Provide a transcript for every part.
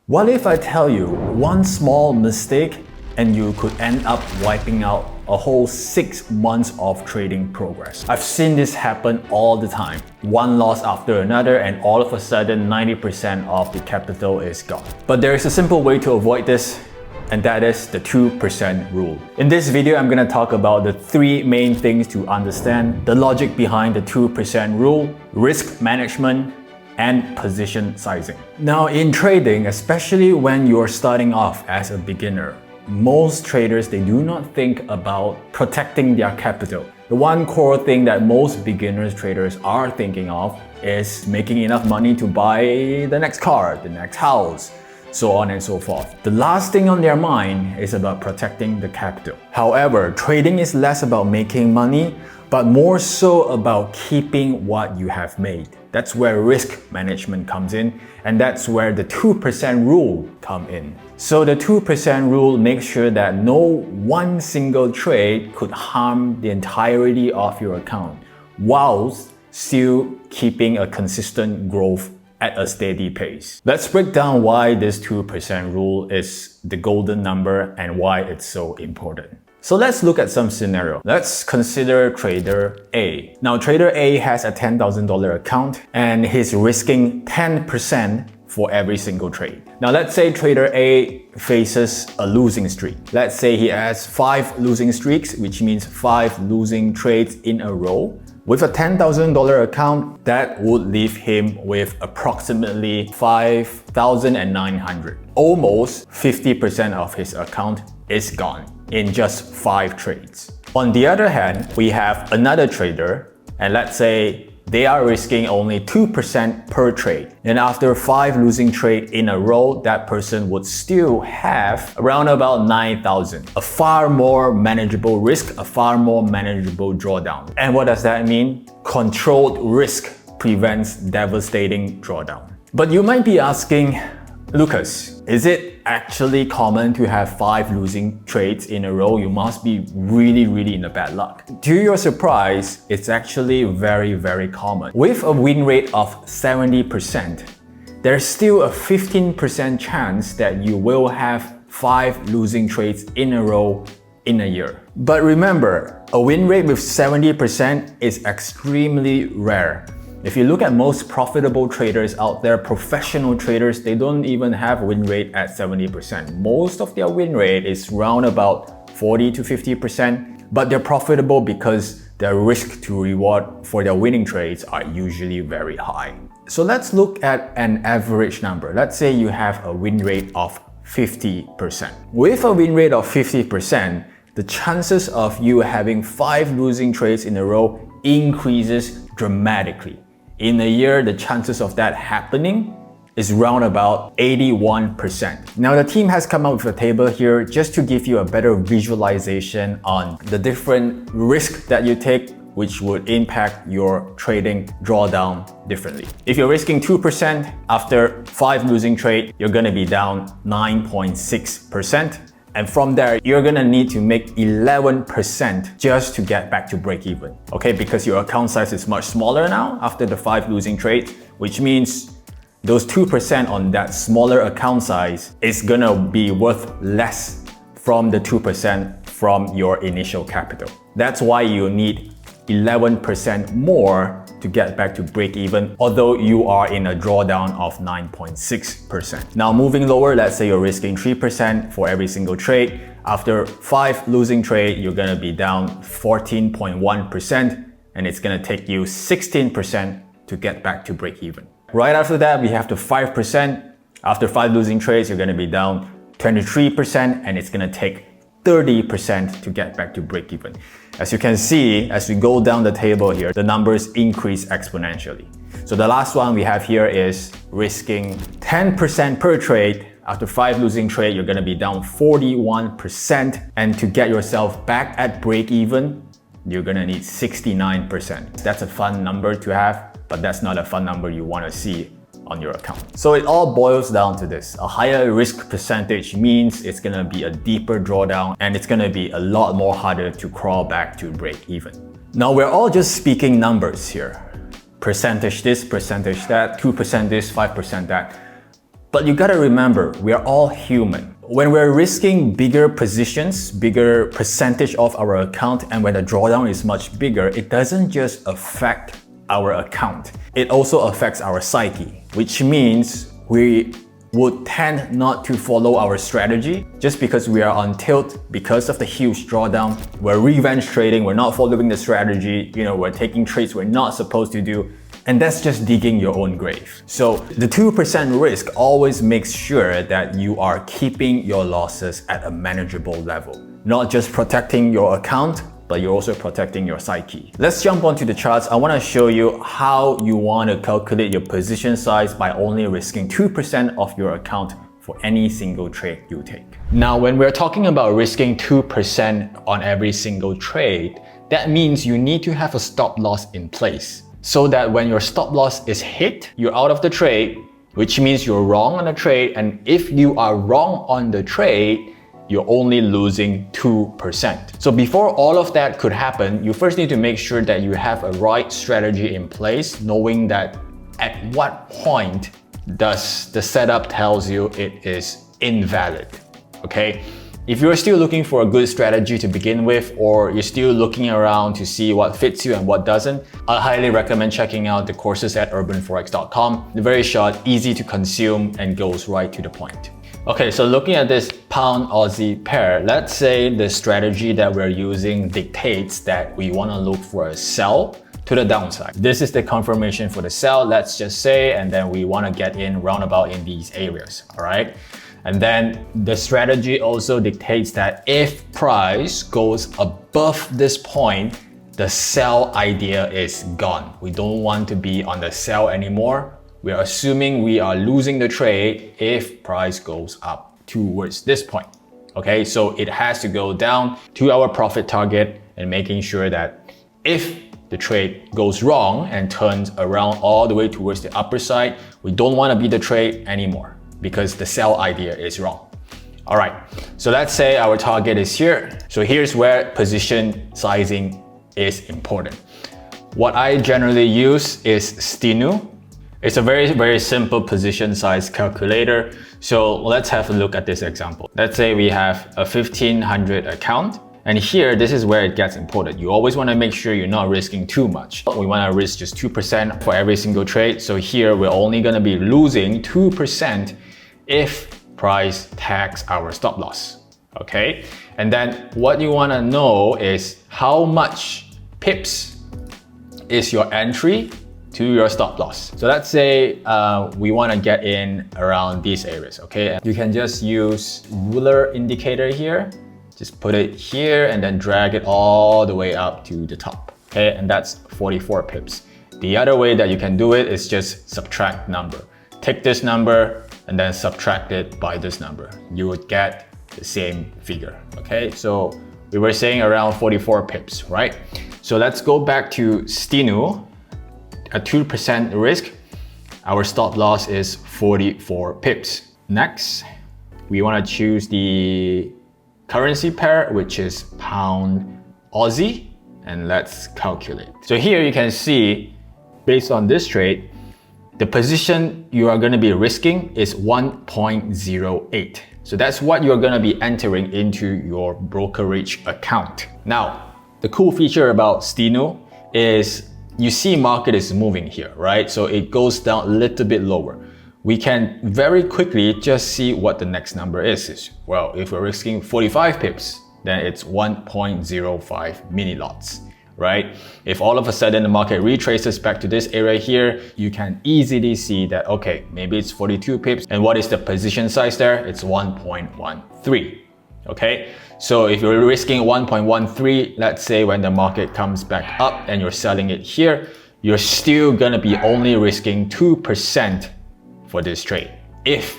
What if I tell you one small mistake and you could end up wiping out a whole 6 months of trading progress? I've seen this happen all the time. One loss after another and all of a sudden 90% of the capital is gone. But there is a simple way to avoid this, and that is the 2% rule. In this video, I'm going to talk about the 3 main things to understand the logic behind the 2% rule, risk management, and position sizing. Now in trading, especially when you're starting off as a beginner, most traders, they do not think about protecting their capital. The one core thing that most beginners traders are thinking of is making enough money to buy the next car, the next house, so on and so forth. The last thing on their mind is about protecting the capital. However, trading is less about making money, but more so about keeping what you have made. That's where risk management comes in, and that's where the 2% rule comes in. So the 2% rule makes sure that no one single trade could harm the entirety of your account, whilst still keeping a consistent growth at a steady pace. Let's break down why this 2% rule is the golden number and why it's so important. So let's look at some scenario. Let's consider trader A. Now trader A has a $10,000 account and he's risking 10% for every single trade. Now let's say trader A faces a losing streak. Let's say he has 5 losing streaks, which means 5 losing trades in a row. With a $10,000 account, that would leave him with approximately $5,900. Almost 50% of his account is gone in just 5 trades. On the other hand, we have another trader, and let's say they are risking only 2% per trade. And after 5 losing trades in a row, that person would still have around about 9,000. A far more manageable risk, a far more manageable drawdown. And what does that mean? Controlled risk prevents devastating drawdown. But you might be asking, Lucas, is it actually common to have 5 losing trades in a row? You must be really in a bad luck. To your surprise, it's actually very common. With a win rate of 70%, there's still a 15% chance that you will have 5 losing trades in a row in a year. But remember, a win rate with 70% is extremely rare. If you look at most profitable traders out there, professional traders, they don't even have a win rate at 70%. Most of their win rate is around about 40 to 50%, but they're profitable because their risk to reward for their winning trades are usually very high. So let's look at an average number. Let's say you have a win rate of 50%. With a win rate of 50%, the chances of you having 5 losing trades in a row increases dramatically. In a year, the chances of that happening is around about 81%. Now the team has come up with a table here just to give you a better visualization on the different risks that you take, which would impact your trading drawdown differently. If you're risking 2%, after 5 losing trades, you're gonna be down 9.6%. And from there, you're gonna need to make 11% just to get back to break even. Okay, because your account size is much smaller now after the 5 losing trades, which means those 2% on that smaller account size is gonna be worth less from the 2% from your initial capital. That's why you need 11% more to get back to break even, although you are in a drawdown of 9.6%. Now moving lower, let's say you're risking 3% for every single trade. After 5 losing trades, you're gonna be down 14.1%, and it's gonna take you 16% to get back to break even. Right after that, we have the 5%. After 5 losing trades, you're gonna be down 23%, and it's gonna take 30% to get back to break even. As you can see, as we go down the table here, the numbers increase exponentially. So the last one we have here is risking 10% per trade. After 5 losing trades, you're gonna be down 41%. And to get yourself back at break even, you're gonna need 69%. That's a fun number to have, but that's not a fun number you wanna see on your account. So it all boils down to this. A higher risk percentage means it's gonna be a deeper drawdown and it's gonna be a lot more harder to crawl back to break even. Now we're all just speaking numbers here. Percentage this, percentage that, 2% this, 5% that. But you gotta remember, we are all human. When we're risking bigger positions, bigger percentage of our account, and when the drawdown is much bigger, it doesn't just affect our account. It also affects our psyche, which means we would tend not to follow our strategy just because we are on tilt because of the huge drawdown. We're revenge trading, we're not following the strategy, we're taking trades we're not supposed to do, and that's just digging your own grave. So the 2% risk always makes sure that you are keeping your losses at a manageable level, not just protecting your account, but you're also protecting your psyche. Let's jump onto the charts. I want to show you how you want to calculate your position size by only risking 2% of your account for any single trade you take. Now, when we're talking about risking 2% on every single trade, that means you need to have a stop loss in place so that when your stop loss is hit, you're out of the trade, which means you're wrong on the trade. And if you are wrong on the trade, you're only losing 2%. So before all of that could happen, you first need to make sure that you have a right strategy in place, knowing that at what point does the setup tells you it is invalid, okay? If you're still looking for a good strategy to begin with, or you're still looking around to see what fits you and what doesn't, I highly recommend checking out the courses at urbanforex.com. They're very short, easy to consume, and goes right to the point. Okay, so looking at this pound Aussie pair, let's say the strategy that we're using dictates that we want to look for a sell to the downside. This is the confirmation for the sell, let's just say, and then we want to get in roundabout in these areas, all right? And then the strategy also dictates that if price goes above this point, the sell idea is gone. We don't want to be on the sell anymore. We are assuming we are losing the trade if price goes up towards this point. Okay, so it has to go down to our profit target, and making sure that if the trade goes wrong and turns around all the way towards the upper side, we don't want to be the trade anymore because the sell idea is wrong. All right, so let's say our target is here. So here's where position sizing is important. What I generally use is STINU. It's a very, very simple position size calculator. So let's have a look at this example. Let's say we have a 1500 account. And here, this is where it gets important. You always want to make sure you're not risking too much. We want to risk just 2% for every single trade. So here, we're only going to be losing 2% if price tags our stop loss. Okay? And then what you want to know is how much pips is your entry to your stop loss. So let's say we want to get in around these areas, okay? You can just use ruler indicator here. Just put it here and then drag it all the way up to the top, okay? And that's 44 pips. The other way that you can do it is just subtract number. Take this number and then subtract it by this number. You would get the same figure, okay? So we were saying around 44 pips, right? So let's go back to STINU. At 2% risk, our stop loss is 44 pips. Next, we want to choose the currency pair, which is pound Aussie, and let's calculate. So here you can see, based on this trade, the position you are going to be risking is 1.08. So that's what you're going to be entering into your brokerage account. Now, the cool feature about STINU is you see market is moving here, right? So it goes down a little bit lower. We can very quickly just see what the next number is. Well, if we're risking 45 pips, then it's 1.05 mini lots, right? If all of a sudden the market retraces back to this area here, you can easily see that, okay, maybe it's 42 pips. And what is the position size there? It's 1.13, okay? So if you're risking 1.13, let's say when the market comes back up and you're selling it here, you're still gonna be only risking 2% for this trade if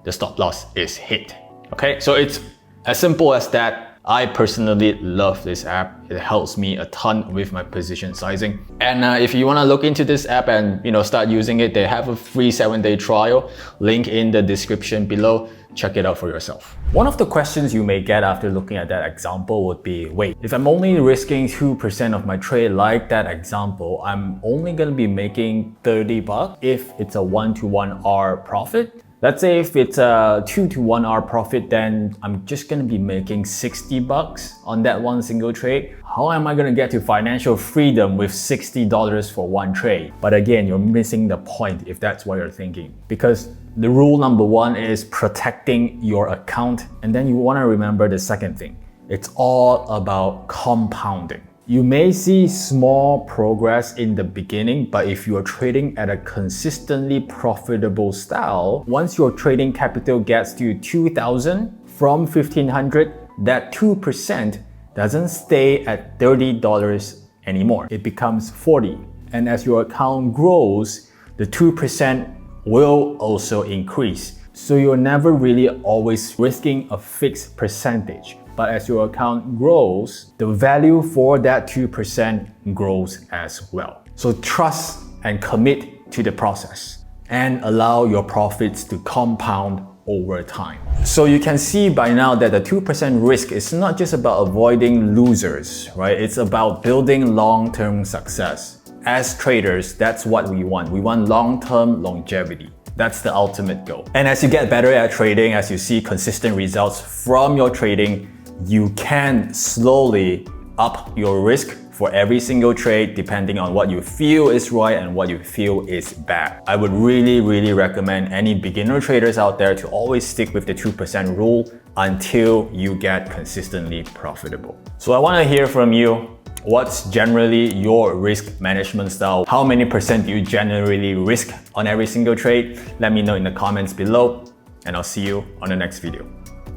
the stop loss is hit. Okay, so it's as simple as that. I personally love this app. It helps me a ton with my position sizing. And if you want to look into this app and start using it, they have a free 7-day trial. Link in the description below. Check it out for yourself. One of the questions you may get after looking at that example would be, wait, if I'm only risking 2% of my trade like that example, I'm only going to be making $30 if it's a 1-to-1 R profit. Let's say if it's a 2 to 1 hour profit, then I'm just gonna be making 60 bucks on that one single trade. How am I gonna get to financial freedom with $60 for one trade? But again, you're missing the point if that's what you're thinking. Because the rule number one is protecting your account. And then you wanna remember the second thing. It's all about compounding. You may see small progress in the beginning, but if you are trading at a consistently profitable style, once your trading capital gets to 2,000 from 1,500, that 2% doesn't stay at $30 anymore. It becomes 40. And as your account grows, the 2% will also increase. So you're never really always risking a fixed percentage. But as your account grows, the value for that 2% grows as well. So trust and commit to the process and allow your profits to compound over time. So you can see by now that the 2% risk is not just about avoiding losers, right? It's about building long-term success. As traders, that's what we want. We want long-term longevity. That's the ultimate goal. And as you get better at trading, as you see consistent results from your trading, you can slowly up your risk for every single trade depending on what you feel is right and what you feel is bad. I would really recommend any beginner traders out there to always stick with the 2% rule until you get consistently profitable. So I want to hear from you. What's generally your risk management style? How many percent do you generally risk on every single trade? Let me know in the comments below, and I'll see you on the next video.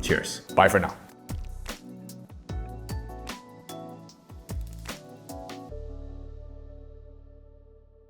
Cheers. Bye for now.